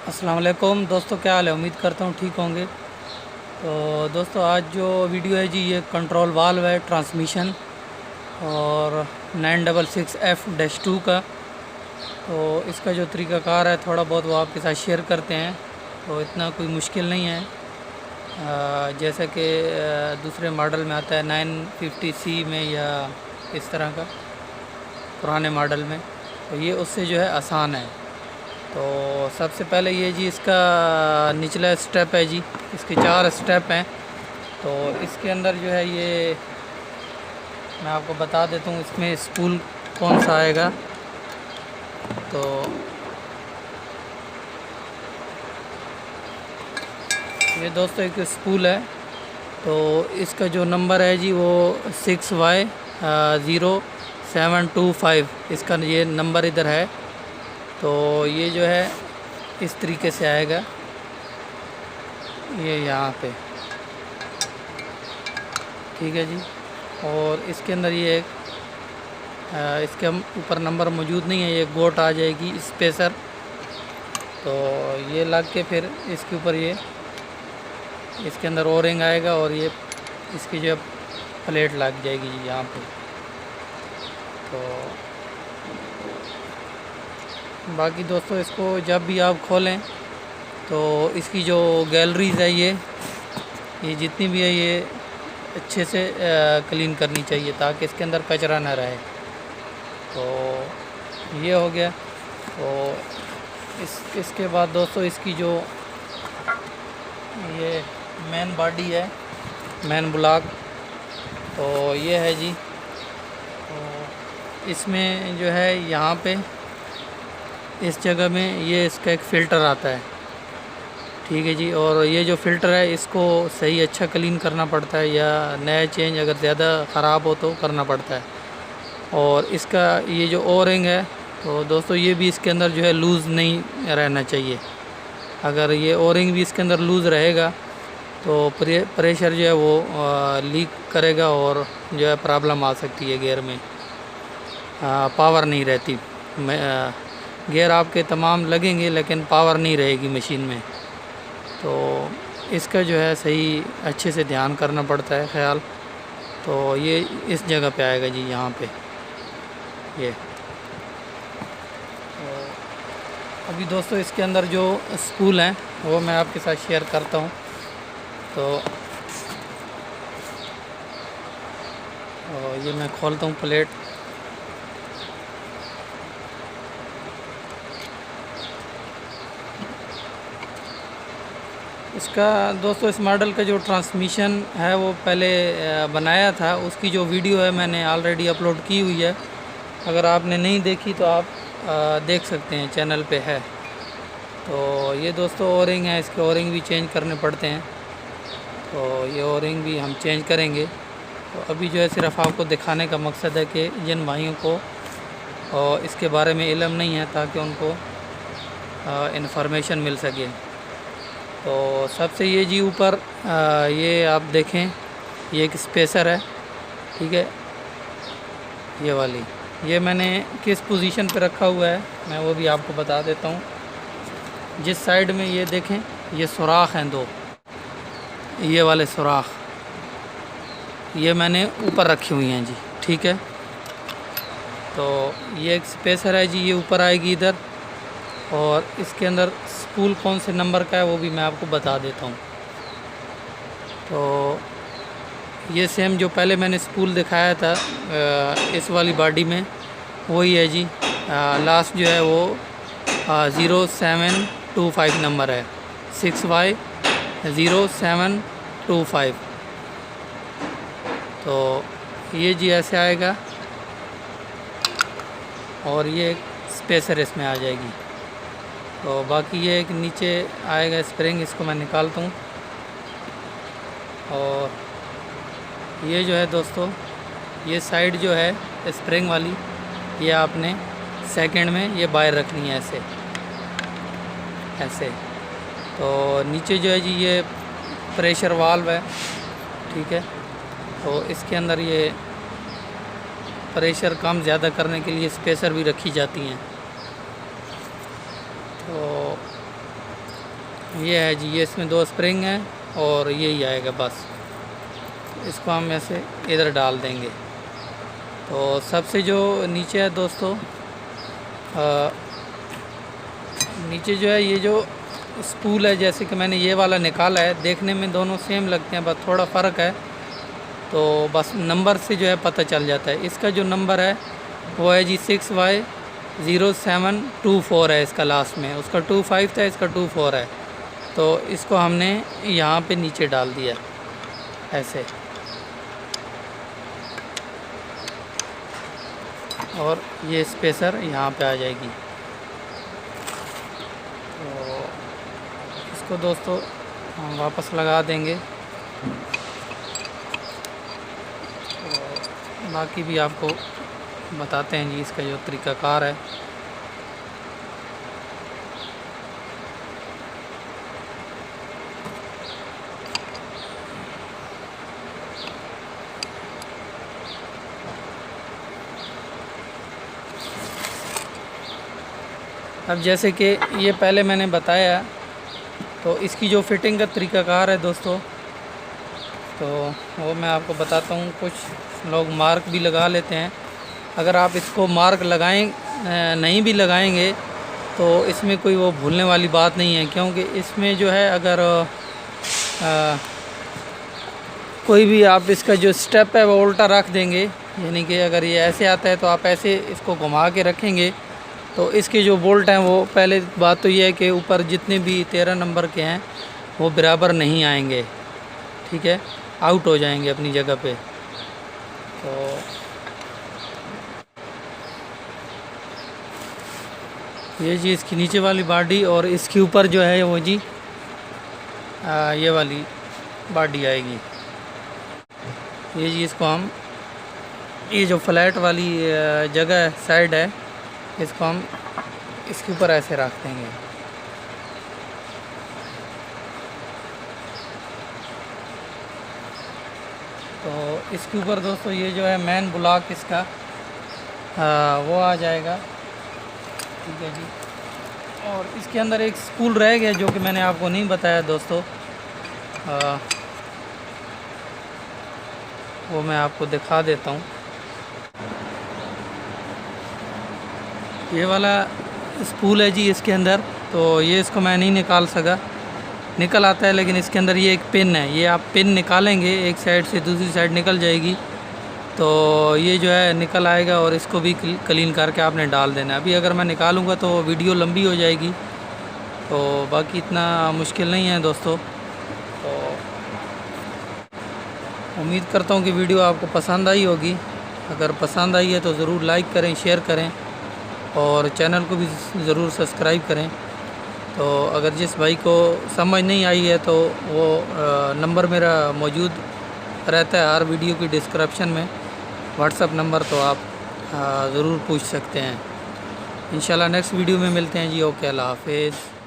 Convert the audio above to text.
अस्सलाम वालेकुम दोस्तों, क्या हाल है। उम्मीद करता हूँ ठीक होंगे। तो दोस्तों, आज जो वीडियो है जी, ये कंट्रोल वाल्व है ट्रांसमिशन और 966F-2 का। तो इसका जो तरीक़ाकार है थोड़ा बहुत वो आपके साथ शेयर करते हैं। तो इतना कोई मुश्किल नहीं है, जैसे कि दूसरे मॉडल में आता है 950C में या इस तरह का पुराने मॉडल में। तो ये उससे जो है आसान है। तो सबसे पहले ये जी इसका निचला स्टेप है जी, इसके 4 स्टेप हैं। तो इसके अंदर जो है ये मैं आपको बता देता हूँ, इसमें स्पूल कौन सा आएगा। तो ये दोस्तों एक स्पूल है। तो इसका जो नंबर है जी वो 6Y0725, इसका ये नंबर इधर है। तो ये जो है इस तरीके से आएगा, ये यहाँ पे, ठीक है जी। और इसके अंदर ये एक इसके ऊपर नंबर मौजूद नहीं है, ये गोट आ जाएगी स्पेसर। तो ये लग के फिर इसके ऊपर ये इसके अंदर ओरिंग आएगा और ये इसकी जो प्लेट लग जाएगी जी यहाँ पे। तो बाकी दोस्तों, इसको जब भी आप खोलें तो इसकी जो गैलरीज है ये जितनी भी है ये अच्छे से क्लीन करनी चाहिए ताकि इसके अंदर कचरा ना रहे। तो ये हो गया। तो इसके बाद दोस्तों, इसकी जो ये मेन बॉडी है, मेन ब्लॉक, तो ये है जी। तो इसमें जो है यहाँ पे इस जगह में ये इसका एक फ़िल्टर आता है, ठीक है जी। और ये जो फ़िल्टर है इसको सही अच्छा क्लीन करना पड़ता है, या नया चेंज अगर ज़्यादा ख़राब हो तो करना पड़ता है। और इसका ये जो ओरिंग है, तो दोस्तों ये भी इसके अंदर जो है लूज़ नहीं रहना चाहिए। अगर ये ओरिंग भी इसके अंदर लूज़ रहेगा तो प्रेशर जो है वो लीक करेगा और जो है प्रॉब्लम आ सकती है गियर में, पावर नहीं रहती। गियर आपके तमाम लगेंगे लेकिन पावर नहीं रहेगी मशीन में। तो इसका जो है सही अच्छे से ध्यान करना पड़ता है ख्याल। तो ये इस जगह पे आएगा जी, यहाँ पे ये। तो अभी दोस्तों इसके अंदर जो स्पूल हैं वो मैं आपके साथ शेयर करता हूँ। तो ये मैं खोलता हूँ प्लेट। इसका दोस्तों इस मॉडल का जो ट्रांसमिशन है वो पहले बनाया था, उसकी जो वीडियो है मैंने ऑलरेडी अपलोड की हुई है। अगर आपने नहीं देखी तो आप देख सकते हैं, चैनल पे है। तो ये दोस्तों ओरिंग है, इसके ओरिंग भी चेंज करने पड़ते हैं। तो ये ओरिंग भी हम चेंज करेंगे। तो अभी जो है सिर्फ आपको दिखाने का मकसद है कि जिन भाइयों को इसके बारे में इल्म नहीं है ताकि उनको इन्फॉर्मेशन मिल सके। तो सबसे ये जी ऊपर ये आप देखें, ये एक स्पेसर है, ठीक है। ये वाली ये मैंने किस पोजीशन पे रखा हुआ है मैं वो भी आपको बता देता हूँ। जिस साइड में ये देखें, ये सुराख हैं 2, ये वाले सुराख ये मैंने ऊपर रखी हुई हैं जी, ठीक है। तो ये एक स्पेसर है जी, ये ऊपर आएगी इधर। और इसके अंदर स्पूल कौन से नंबर का है वो भी मैं आपको बता देता हूँ। तो ये सेम जो पहले मैंने स्पूल दिखाया था इस वाली बॉडी में, वही है जी। लास्ट जो है वो 0725 नंबर है, 6Y0725। तो ये जी ऐसे आएगा और ये एक स्पेसर इसमें आ जाएगी। तो बाकी ये एक नीचे आएगा स्प्रिंग, इसको मैं निकालता हूँ। और ये जो है दोस्तों, ये साइड जो है स्प्रिंग वाली, ये आपने सेकंड में ये बाहर रखनी है ऐसे ऐसे। तो नीचे जो है जी ये प्रेशर वाल्व है, ठीक है। तो इसके अंदर ये प्रेशर कम ज़्यादा करने के लिए स्पेसर भी रखी जाती हैं। तो ये है जी, ये इसमें 2 स्प्रिंग हैं और यही आएगा बस। इसको हम ऐसे इधर डाल देंगे। तो सबसे जो नीचे है दोस्तों, नीचे जो है ये जो स्पूल है, जैसे कि मैंने ये वाला निकाला है, देखने में दोनों सेम लगते हैं, बस थोड़ा फ़र्क है। तो बस नंबर से जो है पता चल जाता है। इसका जो नंबर है वो है जी 6Y0724 है इसका लास्ट में। उसका 25 था, इसका 24 है। तो इसको हमने यहाँ पे नीचे डाल दिया ऐसे, और ये स्पेसर यहाँ पे आ जाएगी। तो इसको दोस्तों हम वापस लगा देंगे। तो बाकी भी आपको बताते हैं जी इसका जो तरीक़ाकार है। अब जैसे कि ये पहले मैंने बताया, तो इसकी जो फिटिंग का तरीक़ाकार है दोस्तों, तो वो मैं आपको बताता हूँ। कुछ लोग मार्क भी लगा लेते हैं। अगर आप इसको मार्क नहीं भी लगाएंगे तो इसमें कोई वो भूलने वाली बात नहीं है, क्योंकि इसमें जो है अगर कोई भी आप इसका जो स्टेप है वो उल्टा रख देंगे, यानी कि अगर ये ऐसे आता है तो आप ऐसे इसको घुमा के रखेंगे, तो इसके जो बोल्ट हैं वो, पहले बात तो ये है कि ऊपर जितने भी 13 नंबर के हैं वो बराबर नहीं आएंगे, ठीक है, आउट हो जाएंगे अपनी जगह पे। तो ये जी इसकी नीचे वाली बॉडी, और इसके ऊपर जो है वो जी ये वाली बॉडी आएगी। ये जी इसको हम, ये जो फ्लैट वाली जगह है, साइड है, इसको हम इसके ऊपर ऐसे रख देंगे। तो इसके ऊपर दोस्तों ये जो है मेन ब्लॉक इसका वो आ जाएगा, ठीक है जी। और इसके अंदर एक स्पूल रह गया जो कि मैंने आपको नहीं बताया दोस्तों, वो मैं आपको दिखा देता हूँ। ये वाला स्पूल है जी इसके अंदर, तो ये इसको मैं नहीं निकाल सका, निकल आता है, लेकिन इसके अंदर ये एक पिन है। ये आप पिन निकालेंगे एक साइड से, दूसरी साइड निकल जाएगी, तो ये जो है निकल आएगा, और इसको भी क्लीन करके आपने डाल देना है। अभी अगर मैं निकालूंगा तो वीडियो लंबी हो जाएगी, तो बाकी इतना मुश्किल नहीं है दोस्तों। तो उम्मीद करता हूँ कि वीडियो आपको पसंद आई होगी। अगर पसंद आई है तो ज़रूर लाइक करें, शेयर करें, और चैनल को भी ज़रूर सब्सक्राइब करें। तो अगर जिस भाई को समझ नहीं आई है तो वो नंबर मेरा मौजूद रहता है हर वीडियो की डिस्क्रिप्शन में, व्हाट्सअप नंबर, तो आप ज़रूर पूछ सकते हैं। इंशाल्लाह नेक्स्ट वीडियो में मिलते हैं जी। ओके, अल्लाह हाफिज़।